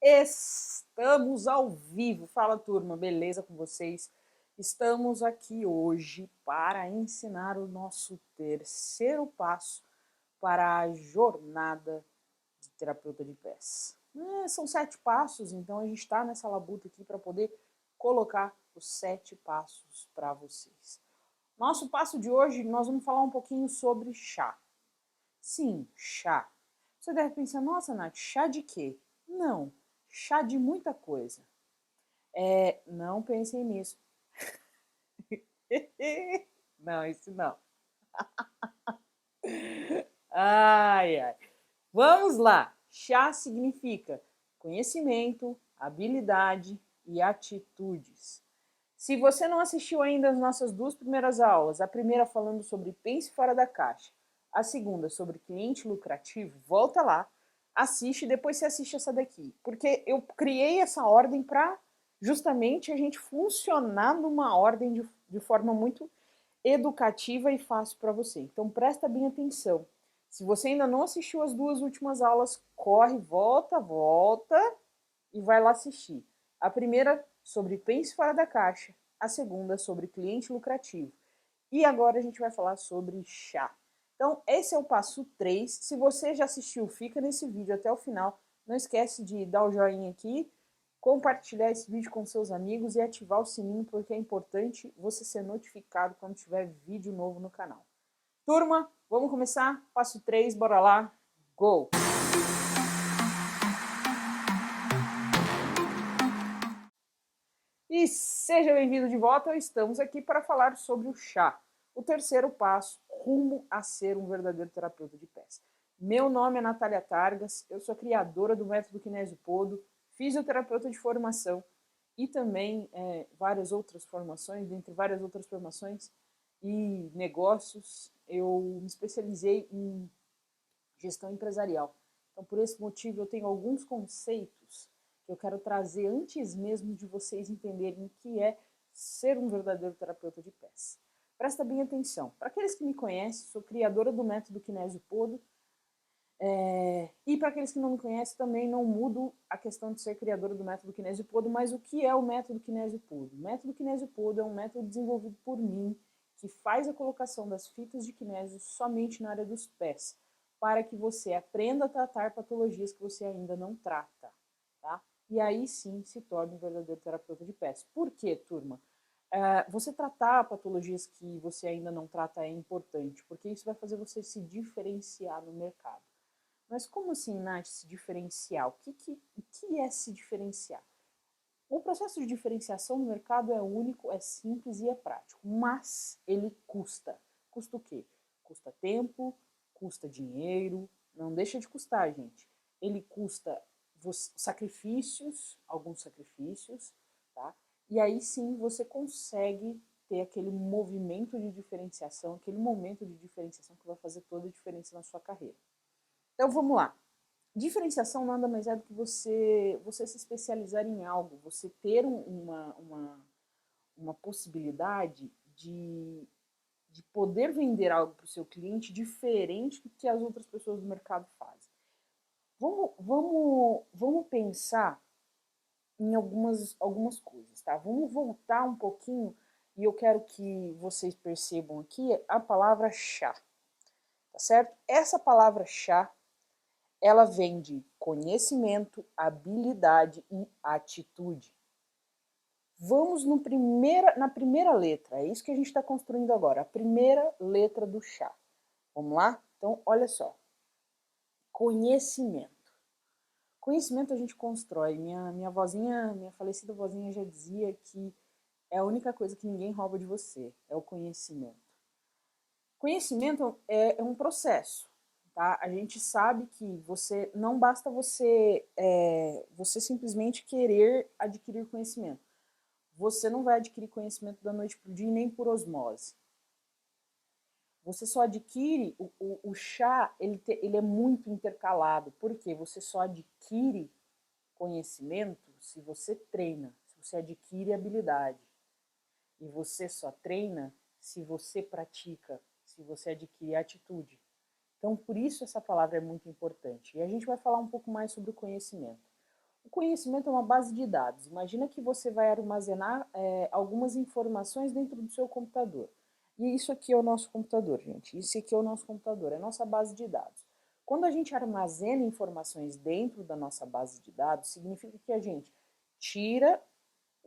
Estamos ao vivo. Fala, turma, beleza com vocês? Estamos aqui hoje para ensinar o nosso terceiro passo para a jornada de terapeuta de pés. São 7 passos, então a gente está nessa labuta aqui para poder colocar os 7 passos para vocês. Nosso passo de hoje, nós vamos falar um pouquinho sobre chá. Sim, chá. Você deve pensar, nossa, Nath, chá de quê? Não, chá de muita coisa. Não pensem nisso. Não, isso não. Ai, ai. Vamos lá. Chá significa conhecimento, habilidade e atitudes. Se você não assistiu ainda as nossas 2 primeiras aulas, a primeira falando sobre pense fora da caixa, a segunda sobre cliente lucrativo, volta lá, assiste e depois você assiste essa daqui. Porque eu criei essa ordem para justamente a gente funcionar numa ordem de forma muito educativa e fácil para você. Então presta bem atenção. Se você ainda não assistiu as 2 últimas aulas, corre, volta e vai lá assistir. A primeira sobre pense fora da caixa, a segunda sobre cliente lucrativo. E agora a gente vai falar sobre chá. Então, esse é o passo 3. Se você já assistiu, fica nesse vídeo até o final. Não esquece de dar o joinha aqui, compartilhar esse vídeo com seus amigos e ativar o sininho, porque é importante você ser notificado quando tiver vídeo novo no canal. Turma, vamos começar? Passo 3, bora lá, go! E seja bem-vindo de volta, estamos aqui para falar sobre o chá, o terceiro passo rumo a ser um verdadeiro terapeuta de pés. Meu nome é Natália Targas, eu sou criadora do método Kinésio Podo, fisioterapeuta de formação e também várias outras formações, dentre várias outras formações e negócios, eu me especializei em gestão empresarial. Então, por esse motivo, eu tenho alguns conceitos que eu quero trazer antes mesmo de vocês entenderem o que é ser um verdadeiro terapeuta de pés. Presta bem atenção. Para aqueles que me conhecem, sou criadora do método Kinésio Podo. E para aqueles que não me conhecem, também não mudo a questão de ser criadora do método Kinésio Podo, mas o que é o método Kinésio Podo? O método Kinésio Podo é um método desenvolvido por mim que faz a colocação das fitas de kinésio somente na área dos pés, para que você aprenda a tratar patologias que você ainda não trata, tá? E aí sim se torne um verdadeiro terapeuta de pés. Por quê, turma? Você tratar patologias que você ainda não trata é importante, porque isso vai fazer você se diferenciar no mercado. Mas como assim, Nath, se diferenciar? O que é se diferenciar? O processo de diferenciação no mercado é único, é simples e é prático, mas ele custa. Custa o quê? Custa tempo, custa dinheiro, não deixa de custar, gente. Ele custa sacrifícios, alguns sacrifícios, tá? E aí sim você consegue ter aquele movimento de diferenciação, aquele momento de diferenciação que vai fazer toda a diferença na sua carreira. Então vamos lá. Diferenciação nada mais é do que você se especializar em algo, você ter uma possibilidade de poder vender algo para o seu cliente diferente do que as outras pessoas do mercado fazem. Vamos pensar em algumas coisas, tá? Vamos voltar um pouquinho e eu quero que vocês percebam aqui a palavra chá, tá certo? Essa palavra chá ela vem de conhecimento, habilidade e atitude. Vamos na primeira letra, é isso que a gente está construindo agora, a primeira letra do chá. Vamos lá? Então, olha só. Conhecimento. Conhecimento a gente constrói. Minha falecida vozinha já dizia que é a única coisa que ninguém rouba de você, é o conhecimento. Conhecimento é um processo. Tá? A gente sabe que não basta você simplesmente querer adquirir conhecimento. Você não vai adquirir conhecimento da noite para o dia nem por osmose. Você só adquire, o chá ele é muito intercalado, porque você só adquire conhecimento se você treina, se você adquire habilidade. E você só treina se você pratica, se você adquire atitude. Então, por isso essa palavra é muito importante. E a gente vai falar um pouco mais sobre o conhecimento. conhecimento é uma base de dados. Imagina que você vai armazenar algumas informações dentro do seu computador. E isso aqui é o nosso computador, gente. Isso aqui é o nosso computador, é a nossa base de dados. Quando a gente armazena informações dentro da nossa base de dados, significa que a gente tira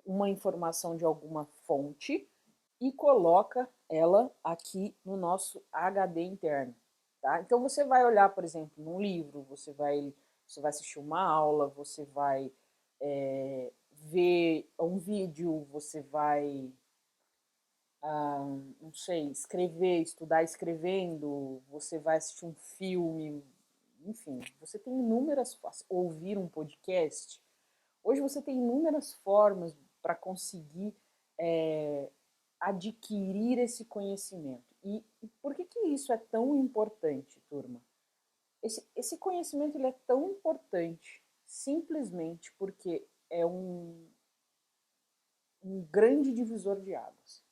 uma informação de alguma fonte e coloca ela aqui no nosso HD interno. Tá? Então você vai olhar, por exemplo, num livro, você vai assistir uma aula, você vai ver um vídeo, você vai, não sei, escrever, estudar escrevendo, você vai assistir um filme, enfim, você tem inúmeras, ouvir um podcast. Hoje você tem inúmeras formas para conseguir adquirir esse conhecimento. E por que isso é tão importante, turma? Esse conhecimento ele é tão importante simplesmente porque é um grande divisor de águas.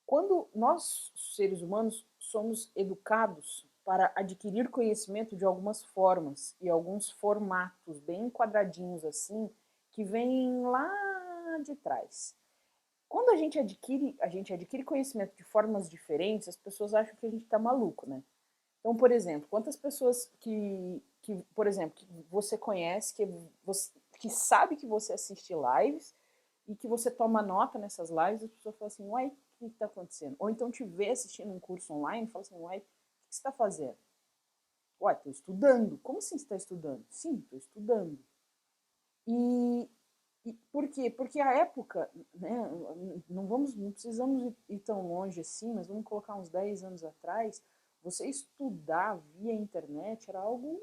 Quando nós, seres humanos, somos educados para adquirir conhecimento de algumas formas e alguns formatos bem quadradinhos assim, que vêm lá de trás. Quando a gente adquire conhecimento de formas diferentes, as pessoas acham que a gente está maluco, né? Então, por exemplo, quantas pessoas por exemplo, que você conhece, que sabe que você assiste lives e que você toma nota nessas lives, as pessoas falam assim, uai, o que está acontecendo? Ou então te vê assistindo um curso online e fala assim, uai, o que você está fazendo? Uai, estou estudando. Como assim você está estudando? Sim, estou estudando. E, e por quê? Porque a época, né, não precisamos ir tão longe assim, mas vamos colocar uns 10 anos atrás, você estudar via internet era algo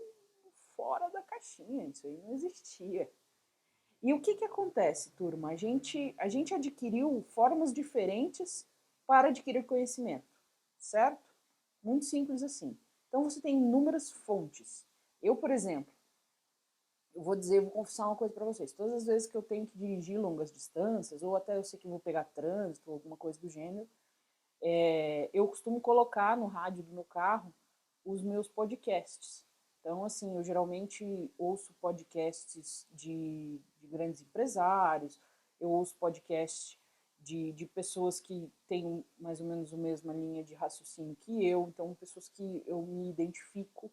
fora da caixinha, isso aí não existia. E o que acontece, turma? A gente adquiriu formas diferentes para adquirir conhecimento, certo? Muito simples assim. Então você tem inúmeras fontes. Eu, por exemplo, vou confessar uma coisa para vocês. Todas as vezes que eu tenho que dirigir longas distâncias, ou até eu sei que vou pegar trânsito, ou alguma coisa do gênero, eu costumo colocar no rádio do meu carro os meus podcasts. Então, assim, eu geralmente ouço podcasts de grandes empresários, eu ouço podcasts de pessoas que têm mais ou menos a mesma linha de raciocínio que eu, então pessoas que eu me identifico.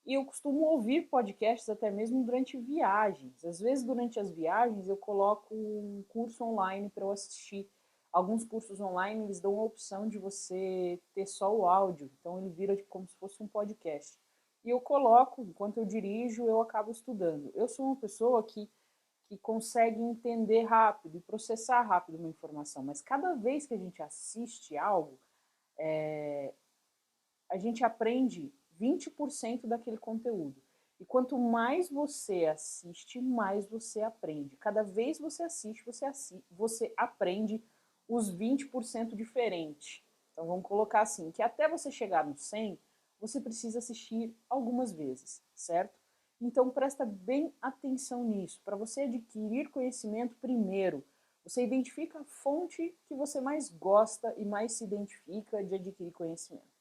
E eu costumo ouvir podcasts até mesmo durante viagens. Às vezes, durante as viagens, eu coloco um curso online para eu assistir. Alguns cursos online, eles dão a opção de você ter só o áudio. Então, ele vira como se fosse um podcast. E eu coloco, enquanto eu dirijo, eu acabo estudando. Eu sou uma pessoa que consegue entender rápido e processar rápido uma informação. Mas cada vez que a gente assiste algo, a gente aprende 20% daquele conteúdo. E quanto mais você assiste, mais você aprende. Cada vez você aprende os 20% diferente. Então vamos colocar assim, que até você chegar no 100, você precisa assistir algumas vezes, certo? Então presta bem atenção nisso. Para você adquirir conhecimento primeiro, você identifica a fonte que você mais gosta e mais se identifica de adquirir conhecimento.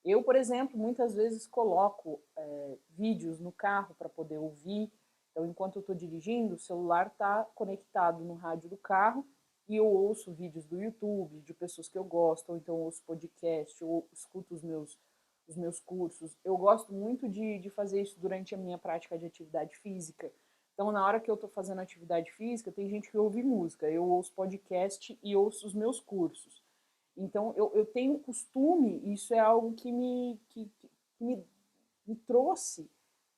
Eu, por exemplo, muitas vezes coloco vídeos no carro para poder ouvir. Então, enquanto eu estou dirigindo, o celular está conectado no rádio do carro e eu ouço vídeos do YouTube de pessoas que eu gosto, ou então ouço podcast, ou escuto os meus cursos. Eu gosto muito de fazer isso durante a minha prática de atividade física. Então, na hora que eu estou fazendo atividade física, tem gente que ouve música, eu ouço podcast e ouço os meus cursos. Então, eu tenho costume, e isso é algo que me trouxe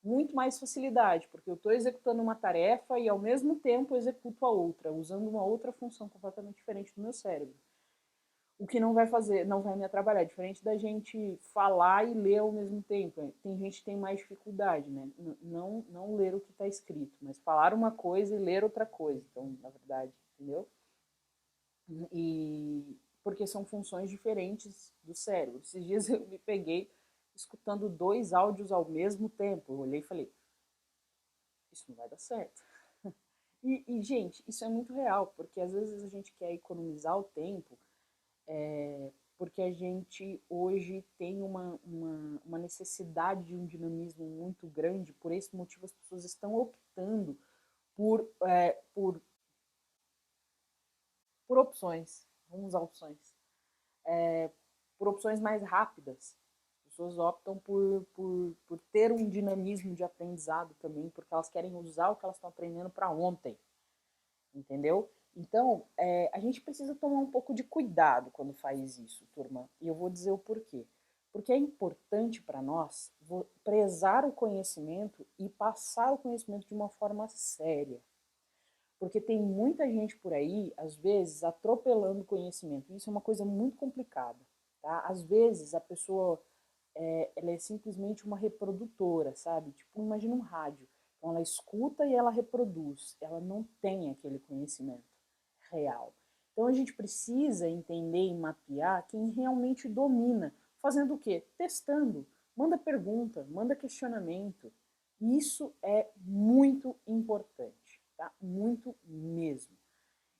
muito mais facilidade, porque eu estou executando uma tarefa e, ao mesmo tempo, executo a outra, usando uma outra função completamente diferente do meu cérebro. O que não vai me atrapalhar, diferente da gente falar e ler ao mesmo tempo. Tem gente que tem mais dificuldade, né? Não ler o que está escrito, mas falar uma coisa e ler outra coisa. Então, na verdade, entendeu? E porque são funções diferentes do cérebro. Esses dias eu me peguei escutando dois áudios ao mesmo tempo. Eu olhei e falei, isso não vai dar certo. Gente, isso é muito real, porque às vezes a gente quer economizar o tempo porque a gente hoje tem uma necessidade de um dinamismo muito grande. Por esse motivo, as pessoas estão optando por, por opções, vamos usar opções, por opções mais rápidas. As pessoas optam por ter um dinamismo de aprendizado também, porque elas querem usar o que elas estão aprendendo para ontem, entendeu? Então, a gente precisa tomar um pouco de cuidado quando faz isso, turma. E eu vou dizer o porquê. Porque é importante para nós prezar o conhecimento e passar o conhecimento de uma forma séria. Porque tem muita gente por aí, às vezes, atropelando o conhecimento. Isso é uma coisa muito complicada. Tá? Às vezes, a pessoa ela é simplesmente uma reprodutora, sabe? Tipo, imagina um rádio. Então, ela escuta e ela reproduz. Ela não tem aquele conhecimento real. Então, a gente precisa entender e mapear quem realmente domina. Fazendo o quê? Testando. Manda pergunta, manda questionamento. Isso é muito importante, tá? Muito mesmo.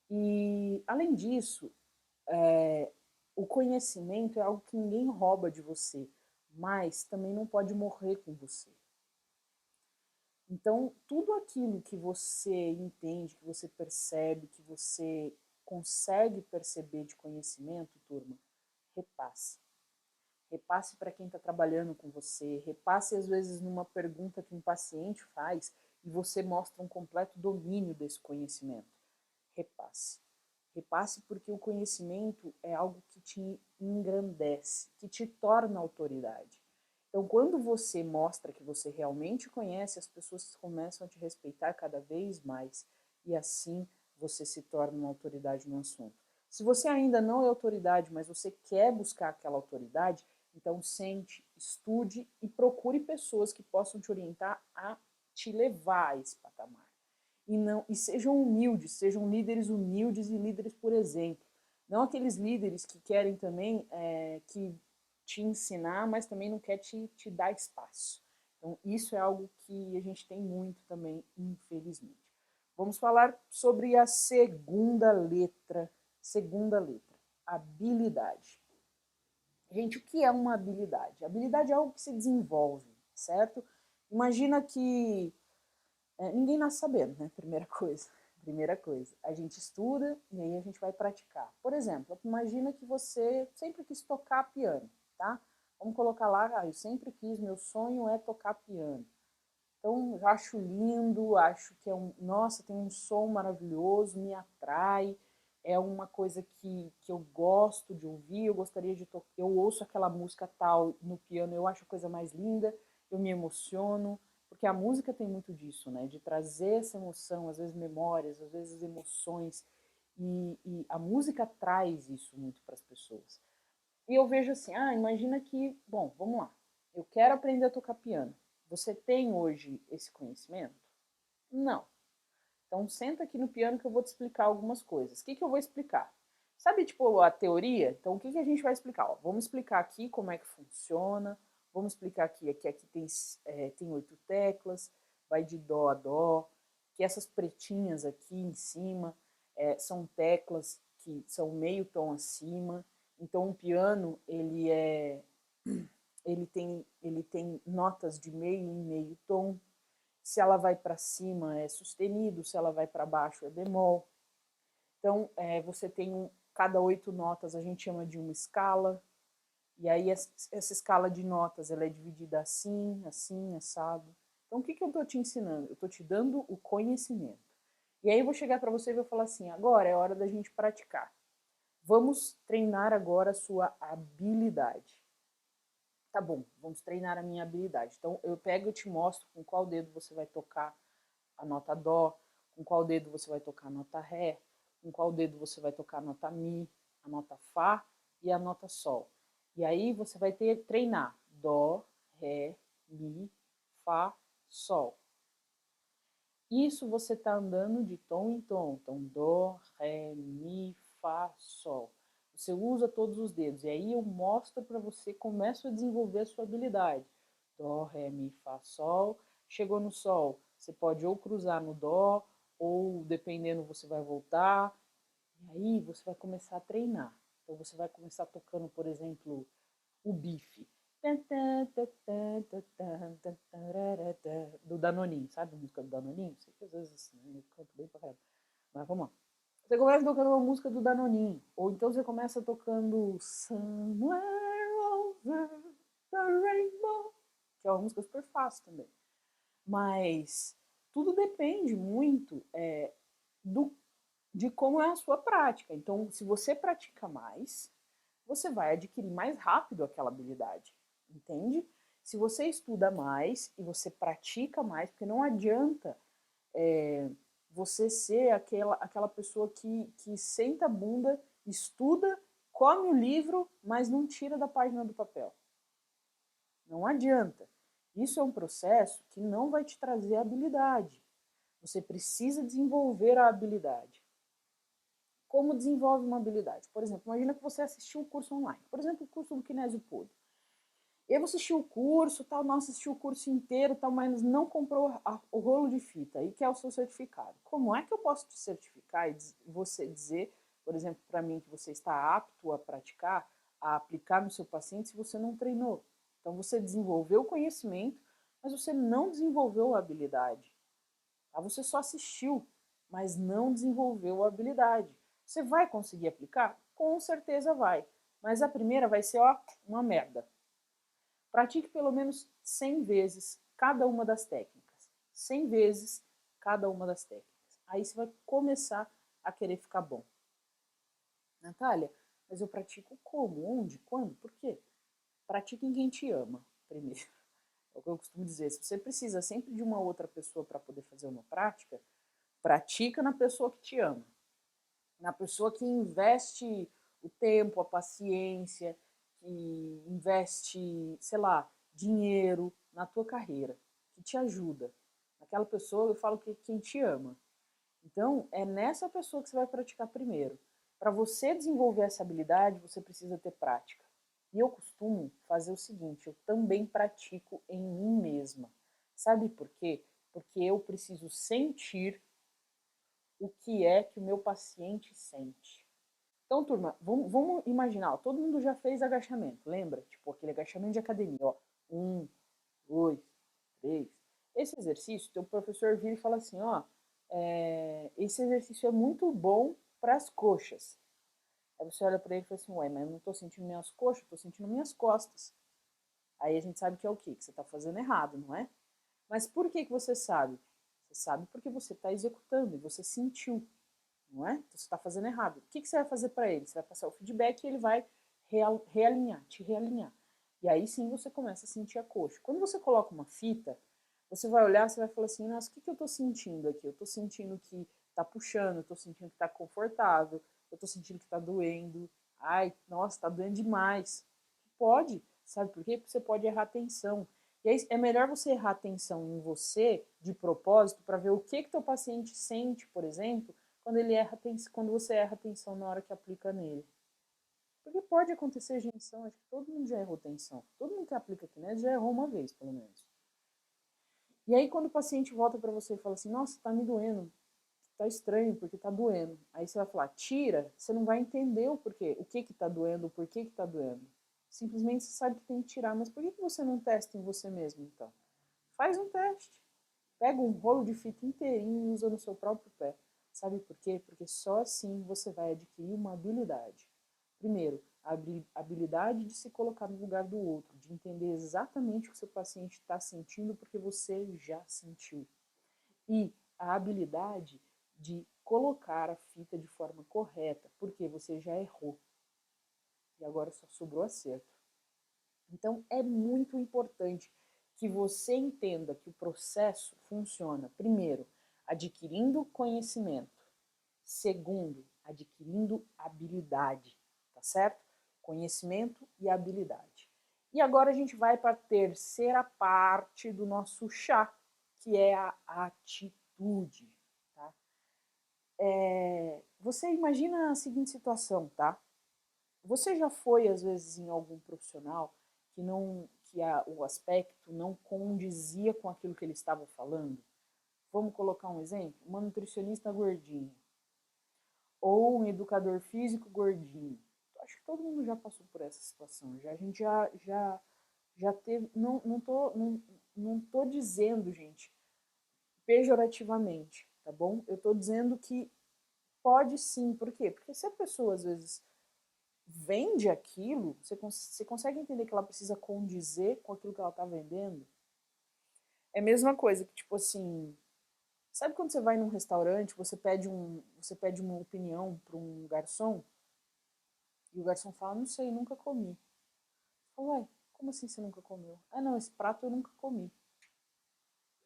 E, além disso, o conhecimento é algo que ninguém rouba de você, mas também não pode morrer com você. Então, tudo aquilo que você entende, que você percebe, que você consegue perceber de conhecimento, turma, repasse. Repasse para quem está trabalhando com você, repasse às vezes numa pergunta que um paciente faz e você mostra um completo domínio desse conhecimento. Repasse. Repasse porque o conhecimento é algo que te engrandece, que te torna autoridade. Então, quando você mostra que você realmente conhece, as pessoas começam a te respeitar cada vez mais e assim você se torna uma autoridade no assunto. Se você ainda não é autoridade, mas você quer buscar aquela autoridade, então sente, estude e procure pessoas que possam te orientar a te levar a esse patamar. E sejam humildes, sejam líderes humildes e líderes por exemplo. Não aqueles líderes que querem também que te ensinar, mas também não quer te dar espaço. Então, isso é algo que a gente tem muito também, infelizmente. Vamos falar sobre a segunda letra. Segunda letra, habilidade. Gente, o que é uma habilidade? Habilidade é algo que se desenvolve, certo? Imagina que ninguém nasce sabendo, né? Primeira coisa. Primeira coisa. A gente estuda e aí a gente vai praticar. Por exemplo, imagina que você sempre quis tocar piano, tá? Vamos colocar lá, eu sempre quis, meu sonho é tocar piano. Então, eu acho lindo, acho que nossa, tem um som maravilhoso, me atrai, é uma coisa que eu gosto de ouvir, eu gostaria de tocar, eu ouço aquela música tal no piano, eu acho a coisa mais linda, eu me emociono, porque a música tem muito disso, né, de trazer essa emoção, às vezes memórias, às vezes emoções, e a música traz isso muito para as pessoas. E eu vejo assim, imagina que, bom, vamos lá, eu quero aprender a tocar piano. Você tem hoje esse conhecimento? Não. Então senta aqui no piano que eu vou te explicar algumas coisas. O que eu vou explicar? Sabe, tipo, a teoria? Então o que a gente vai explicar? Ó, vamos explicar aqui como é que funciona, vamos explicar aqui tem, tem 8 teclas, vai de dó a dó, que essas pretinhas aqui em cima são teclas que são meio tom acima. Então, um piano, ele tem notas de meio em meio tom. Se ela vai para cima, é sustenido. Se ela vai para baixo, é bemol. Então, você tem cada 8 notas, a gente chama de uma escala. E aí, essa escala de notas, ela é dividida assim, assim, assado. Então, o que eu estou te ensinando? Eu estou te dando o conhecimento. E aí, eu vou chegar para você e vou falar assim, agora é hora da gente praticar. Vamos treinar agora a sua habilidade. Tá bom, vamos treinar a minha habilidade. Então, eu pego e te mostro com qual dedo você vai tocar a nota dó, com qual dedo você vai tocar a nota ré, com qual dedo você vai tocar a nota mi, a nota fá e a nota sol. E aí você vai treinar dó, ré, mi, fá, sol. Isso você está andando de tom em tom. Então, dó, ré, mi, fá, sol. Você usa todos os dedos. E aí eu mostro para você, começo a desenvolver a sua habilidade. Dó, ré, mi, fá, sol. Chegou no sol, você pode ou cruzar no dó, ou dependendo você vai voltar. E aí você vai começar a treinar. Então você vai começar tocando, por exemplo, o bife. Do Danoninho, sabe a música do Danoninho? Sei que às vezes assim, eu canto bem pra caramba. Mas vamos lá. Você começa tocando uma música do Danoninho. Ou então você começa tocando Somewhere Over the Rainbow, que é uma música super fácil também. Mas tudo depende muito de como é a sua prática. Então, se você pratica mais, você vai adquirir mais rápido aquela habilidade, entende? Se você estuda mais e você pratica mais, porque não adianta você ser aquela pessoa que senta a bunda, estuda, come o livro, mas não tira da página do papel. Não adianta. Isso é um processo que não vai te trazer habilidade. Você precisa desenvolver a habilidade. Como desenvolve uma habilidade? Por exemplo, imagina que você assistiu um curso online. Por exemplo, o curso do Kinésio Podre. Eu assistiu o curso, tal, não assistiu o curso inteiro, tal, mas não comprou o rolo de fita e quer o seu certificado. Como é que eu posso te certificar e você dizer, por exemplo, para mim que você está apto a praticar, a aplicar no seu paciente se você não treinou? Então você desenvolveu o conhecimento, mas você não desenvolveu a habilidade. Tá? Você só assistiu, mas não desenvolveu a habilidade. Você vai conseguir aplicar? Com certeza vai. Mas a primeira vai ser, ó, uma merda. Pratique pelo menos 100 vezes cada uma das técnicas. 100 vezes cada uma das técnicas. Aí você vai começar a querer ficar bom. Natália, mas eu pratico como? Onde? Quando? Por quê? Pratique em quem te ama, primeiro. É o que eu costumo dizer. Se você precisa sempre de uma outra pessoa para poder fazer uma prática, pratica na pessoa que te ama. Na pessoa que investe o tempo, a paciência, que investe, sei lá, dinheiro na tua carreira, que te ajuda. Aquela pessoa, eu falo que quem te ama. Então, é nessa pessoa que você vai praticar primeiro. Para você desenvolver essa habilidade, você precisa ter prática. E eu costumo fazer o seguinte, eu também pratico em mim mesma. Sabe por quê? Porque eu preciso sentir o que é que o meu paciente sente. Então, turma, vamos imaginar, ó, todo mundo já fez agachamento, lembra? Tipo, aquele agachamento de academia, ó. 1, 2, 3. Esse exercício, teu professor vira e fala assim, ó, esse exercício é muito bom para as coxas. Aí você olha para ele e fala assim, ué, mas eu não estou sentindo minhas coxas, estou sentindo minhas costas. Aí a gente sabe que é o quê? Que você está fazendo errado, não é? Mas por que você sabe? Você sabe porque você está executando e você sentiu, não é? Então você está fazendo errado. O que você vai fazer para ele? Você vai passar o feedback e ele vai realinhar, te realinhar. E aí sim você começa a sentir a coxa. Quando você coloca uma fita, você vai olhar, você vai falar assim, nossa, o que eu estou sentindo aqui? Eu estou sentindo que está puxando, eu estou sentindo que está confortável, eu estou sentindo que está doendo. Ai, nossa, está doendo demais. Pode, sabe por quê? Porque você pode errar a tensão. E aí é melhor você errar a tensão em você, de propósito, para ver o que teu paciente sente, por exemplo, quando você erra a tensão na hora que aplica nele. Porque pode acontecer tensão, acho que todo mundo já errou tensão. Todo mundo que aplica kinese já errou uma vez, pelo menos. E aí quando o paciente volta para você e fala assim, nossa, tá me doendo, tá estranho porque tá doendo. Aí você vai falar, tira, você não vai entender o porquê, o que tá doendo, o porquê que tá doendo. Simplesmente você sabe que tem que tirar, mas por que você não testa em você mesmo, então? Faz um teste. Pega um rolo de fita inteirinho e usa no seu próprio pé. Sabe por quê? Porque só assim você vai adquirir uma habilidade. Primeiro, a habilidade de se colocar no lugar do outro, de entender exatamente o que seu paciente está sentindo porque você já sentiu. E a habilidade de colocar a fita de forma correta, porque você já errou. E agora só sobrou acerto. Então é muito importante que você entenda que o processo funciona, primeiro, adquirindo conhecimento, segundo, adquirindo habilidade, tá certo? Conhecimento e habilidade. E agora a gente vai para a terceira parte do nosso chá, que é a atitude, tá? Você imagina a seguinte situação, tá? Você já foi, às vezes, em algum profissional o aspecto não condizia com aquilo que ele estava falando? Vamos colocar um exemplo? Uma nutricionista gordinha ou um educador físico gordinho. acho que todo mundo já passou por essa situação. A gente já teve. Não tô dizendo, gente, pejorativamente, tá bom? Eu tô dizendo que pode sim. Por quê? Porque se a pessoa, às vezes, vende aquilo, você consegue entender que ela precisa condizer com aquilo que ela tá vendendo? É a mesma coisa que, tipo assim, sabe quando você vai num restaurante, você pede uma opinião para um garçom, e o garçom fala, não sei, nunca comi. Fala, ué, como assim você nunca comeu? Ah, não, esse prato eu nunca comi.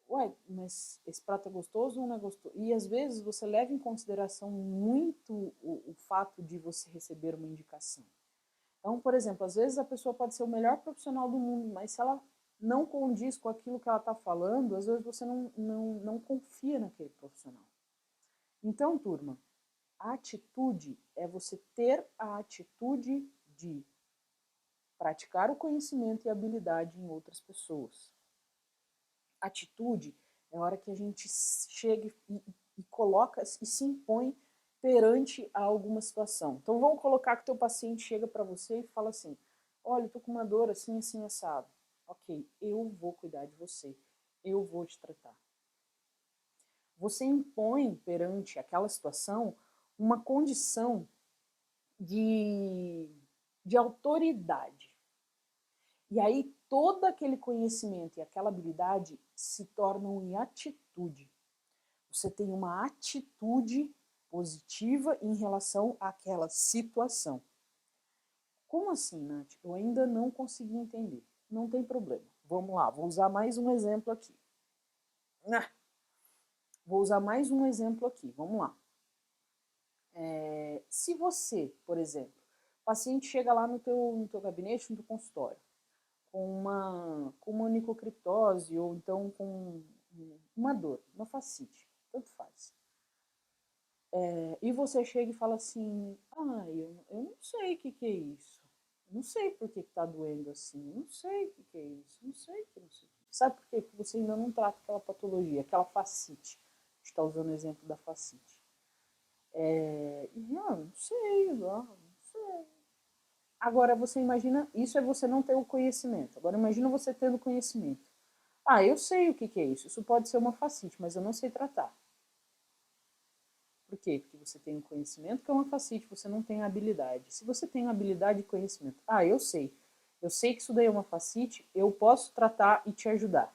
Ué, mas esse prato é gostoso ou não é gostoso? E às vezes você leva em consideração muito o fato de você receber uma indicação. Então, por exemplo, às vezes a pessoa pode ser o melhor profissional do mundo, mas se ela não condiz com aquilo que ela está falando, às vezes você não confia naquele profissional. Então, turma, a atitude é você ter a atitude de praticar o conhecimento e habilidade em outras pessoas. Atitude é a hora que a gente chega e coloca e se impõe perante a alguma situação. Então vamos colocar que o teu paciente chega para você e fala assim, olha, eu tô com uma dor assim, assim, assado. Ok, eu vou cuidar de você, eu vou te tratar. Você impõe perante aquela situação uma condição de, de autoridade. E aí todo aquele conhecimento e aquela habilidade se tornam em atitude. Você tem uma atitude positiva em relação àquela situação. Como assim, Nath? Eu ainda não consegui entender. Não tem problema. Vamos lá, vou usar mais um exemplo aqui. Vou usar mais um exemplo aqui. Vamos lá. Se você, por exemplo, o paciente chega lá no teu gabinete, no teu consultório, com uma onicocriptose ou então com uma dor, uma fascite, tanto faz. E você chega e fala assim, eu não sei o que é isso. Eu não sei por que tá doendo assim. Eu não sei o que é isso. Eu não sei o que, não sei. Sabe por quê? Porque você ainda não trata aquela patologia, aquela fascite. A gente está usando o exemplo da fascite. Não sei, não sei. Agora você imagina, isso é você não ter o conhecimento. Agora imagina você tendo conhecimento. Eu sei o que é isso. Isso pode ser uma fascite, mas eu não sei tratar. Por quê? Porque você tem o conhecimento que é uma fascite, você não tem a habilidade. Se você tem a habilidade e conhecimento, eu sei. Eu sei que isso daí é uma fascite, eu posso tratar e te ajudar.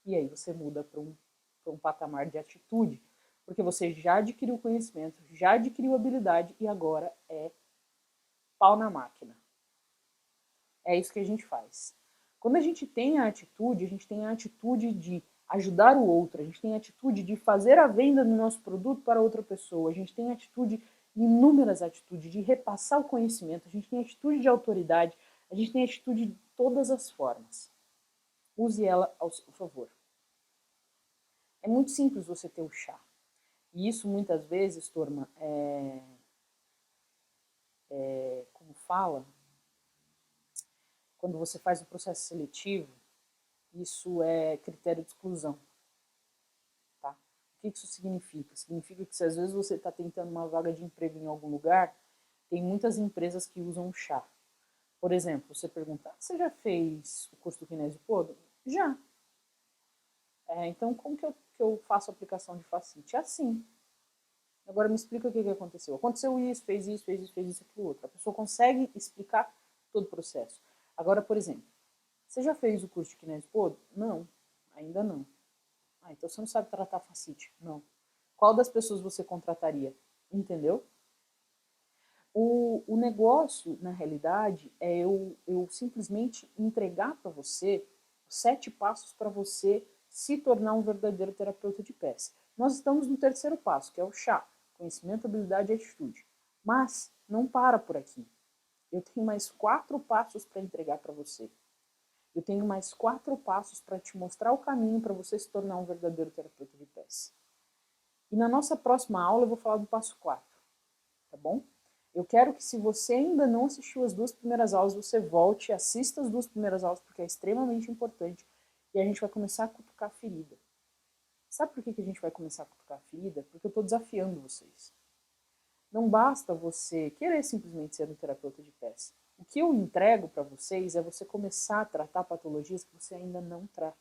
E aí você muda para um patamar de atitude, porque você já adquiriu conhecimento, já adquiriu habilidade e agora é pau na máquina. É isso que a gente faz. Quando a gente tem a gente tem a atitude de ajudar o outro, a gente tem a atitude de fazer a venda do nosso produto para outra pessoa, a gente tem a atitude, inúmeras atitudes, de repassar o conhecimento, a gente tem a atitude de autoridade, a gente tem a atitude de todas as formas. Use ela ao seu favor. É muito simples você ter o chá. E isso muitas vezes, turma, como fala, quando você faz o processo seletivo, isso é critério de exclusão. Tá? O que isso significa? Significa que se às vezes você está tentando uma vaga de emprego em algum lugar, tem muitas empresas que usam o chá. Por exemplo, você pergunta, você já fez o curso do kinésio podre? Já. Então, como que eu faço a aplicação de fascite? Assim. Agora me explica o que aconteceu. Aconteceu isso, fez isso, fez isso, fez isso, aquilo outro. A pessoa consegue explicar todo o processo. Agora, por exemplo, você já fez o curso de kinésio podre? Não, ainda não. Então você não sabe tratar fascite? Não. Qual das pessoas você contrataria? Entendeu? O negócio, na realidade, é eu simplesmente entregar para você 7 passos para você se tornar um verdadeiro terapeuta de pés. Nós estamos no terceiro passo, que é o chá, conhecimento, habilidade e atitude. Mas não para por aqui. Eu tenho mais 4 passos para entregar para você. Eu tenho mais 4 passos para te mostrar o caminho para você se tornar um verdadeiro terapeuta de pés. E na nossa próxima aula eu vou falar do passo 4, tá bom? Eu quero que, se você ainda não assistiu as 2 primeiras aulas, você volte e assista as 2 primeiras aulas, porque é extremamente importante. E a gente vai começar a cutucar a ferida. Sabe por que a gente vai começar a cutucar a ferida? Porque eu estou desafiando vocês. Não basta você querer simplesmente ser um terapeuta de pés. O que eu entrego para vocês é você começar a tratar patologias que você ainda não trata.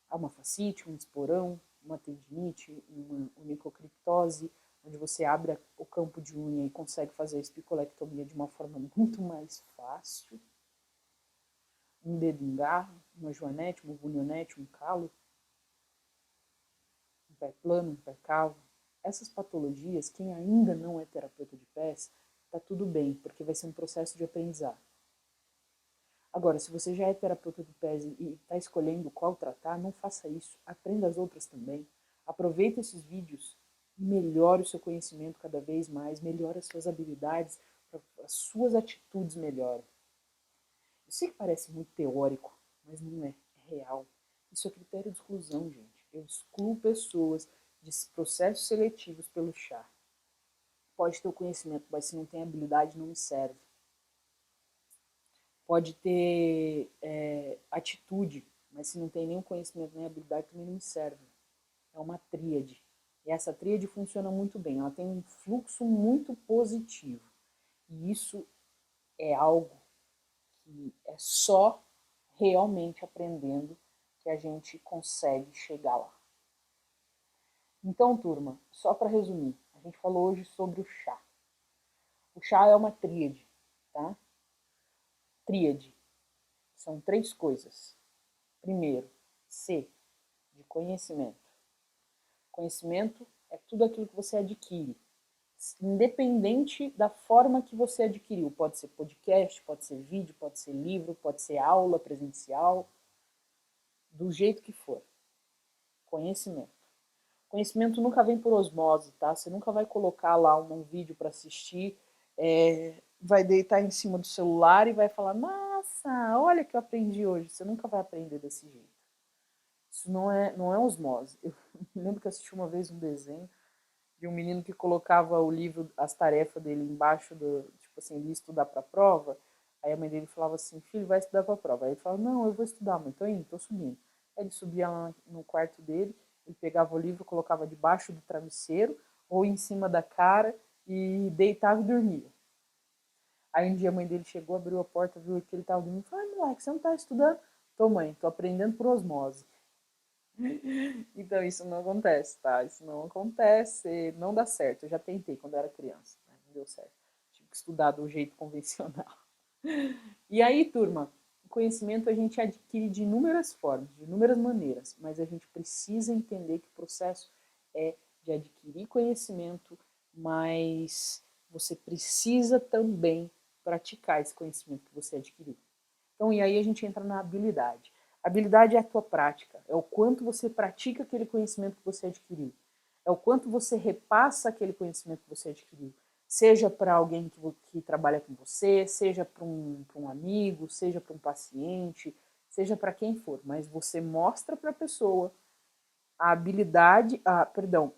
Há uma fascite, um esporão, uma tendinite, uma onicocriptose, onde você abre o campo de unha e consegue fazer a espicolectomia de uma forma muito mais fácil. Um dedo em garra, uma joanete, uma bunionete, um calo, um pé plano, um pé cavo. Essas patologias, quem ainda não é terapeuta de pés, tá tudo bem, porque vai ser um processo de aprendizado. Agora, se você já é terapeuta de pés e está escolhendo qual tratar, não faça isso. Aprenda as outras também. Aproveite esses vídeos e melhore o seu conhecimento cada vez mais, melhore as suas habilidades, as suas atitudes melhorem. Eu sei que parece muito teórico, mas não é, é real. Isso é critério de exclusão, gente. Eu excluo pessoas de processos seletivos pelo chá. Pode ter o conhecimento, mas se não tem habilidade, não me serve. Pode ter atitude, mas se não tem nenhum conhecimento nem habilidade, também não me serve. É uma tríade. E essa tríade funciona muito bem. Ela tem um fluxo muito positivo. E isso é algo que é só realmente aprendendo que a gente consegue chegar lá. Então, turma, só para resumir, a gente falou hoje sobre o chá. O chá é uma tríade, tá? Tríade. São 3 coisas. Primeiro, C, de conhecimento. Conhecimento é tudo aquilo que você adquire, independente da forma que você adquiriu. Pode ser podcast, pode ser vídeo, pode ser livro, pode ser aula presencial, do jeito que for. Conhecimento. Conhecimento nunca vem por osmose, tá? Você nunca vai colocar lá um vídeo para assistir, vai deitar em cima do celular e vai falar, nossa, olha o que eu aprendi hoje. Você nunca vai aprender desse jeito. Isso não é osmose. Eu lembro que assisti uma vez um desenho de um menino que colocava o livro, as tarefas dele embaixo do, tipo assim, ele ia estudar para a prova. Aí a mãe dele falava assim, filho, vai estudar para a prova. Aí ele falava, não, eu vou estudar, mãe, tô indo, tô subindo. Aí ele subia lá no quarto dele, ele pegava o livro, colocava debaixo do travesseiro ou em cima da cara e deitava e dormia. Aí um dia a mãe dele chegou, abriu a porta, viu que ele estava dormindo e falou, moleque, você não tá estudando? Tô, mãe, tô aprendendo por osmose. Então isso não acontece, tá? Isso não acontece, não dá certo. Eu já tentei quando eu era criança, né? Não deu certo. Tive que estudar do jeito convencional. E aí, turma, o conhecimento a gente adquire de inúmeras formas, de inúmeras maneiras, mas a gente precisa entender que o processo é de adquirir conhecimento, mas você precisa também praticar esse conhecimento que você adquiriu. Então, e aí a gente entra na habilidade. Habilidade é a tua prática, é o quanto você pratica aquele conhecimento que você adquiriu, é o quanto você repassa aquele conhecimento que você adquiriu, seja para alguém que trabalha com você, seja para um amigo, seja para um paciente, seja para quem for, mas você mostra para a pessoa a habilidade,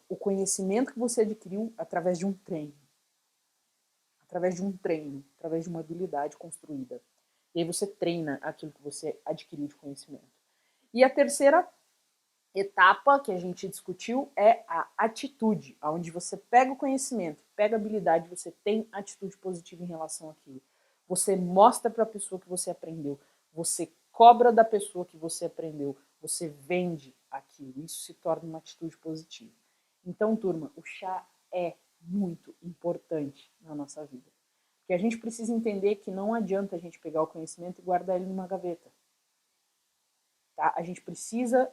o conhecimento que você adquiriu através de um treino, através de uma habilidade construída. E aí você treina aquilo que você adquiriu de conhecimento. E a terceira etapa que a gente discutiu é a atitude, onde você pega o conhecimento, pega a habilidade, você tem atitude positiva em relação àquilo. Você mostra para a pessoa que você aprendeu, você cobra da pessoa que você aprendeu, você vende aquilo. Isso se torna uma atitude positiva. Então, turma, o chá é muito importante na nossa vida. Porque a gente precisa entender que não adianta a gente pegar o conhecimento e guardar ele numa gaveta. Tá? A gente precisa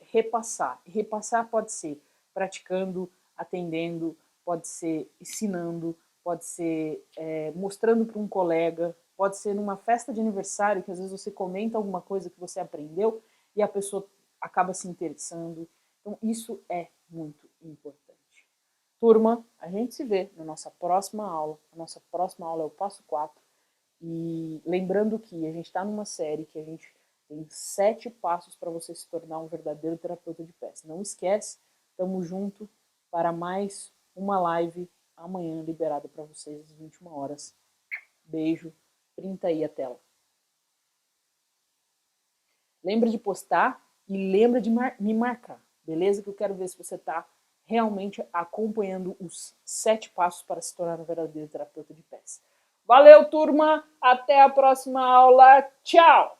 repassar. E repassar pode ser praticando, atendendo, pode ser ensinando, pode ser mostrando para um colega, pode ser numa festa de aniversário, que às vezes você comenta alguma coisa que você aprendeu e a pessoa acaba se interessando. Então, isso é muito importante. Turma, a gente se vê na nossa próxima aula. A nossa próxima aula é o passo 4. E lembrando que a gente está numa série que a gente tem 7 passos para você se tornar um verdadeiro terapeuta de pés. Não esquece, tamo junto para mais uma live amanhã liberada para vocês às 21 horas. Beijo, printa aí a tela. Lembra de postar e lembra de me marcar, beleza? Que eu quero ver se você está realmente acompanhando os 7 passos para se tornar um verdadeiro terapeuta de pés. Valeu, turma! Até a próxima aula. Tchau!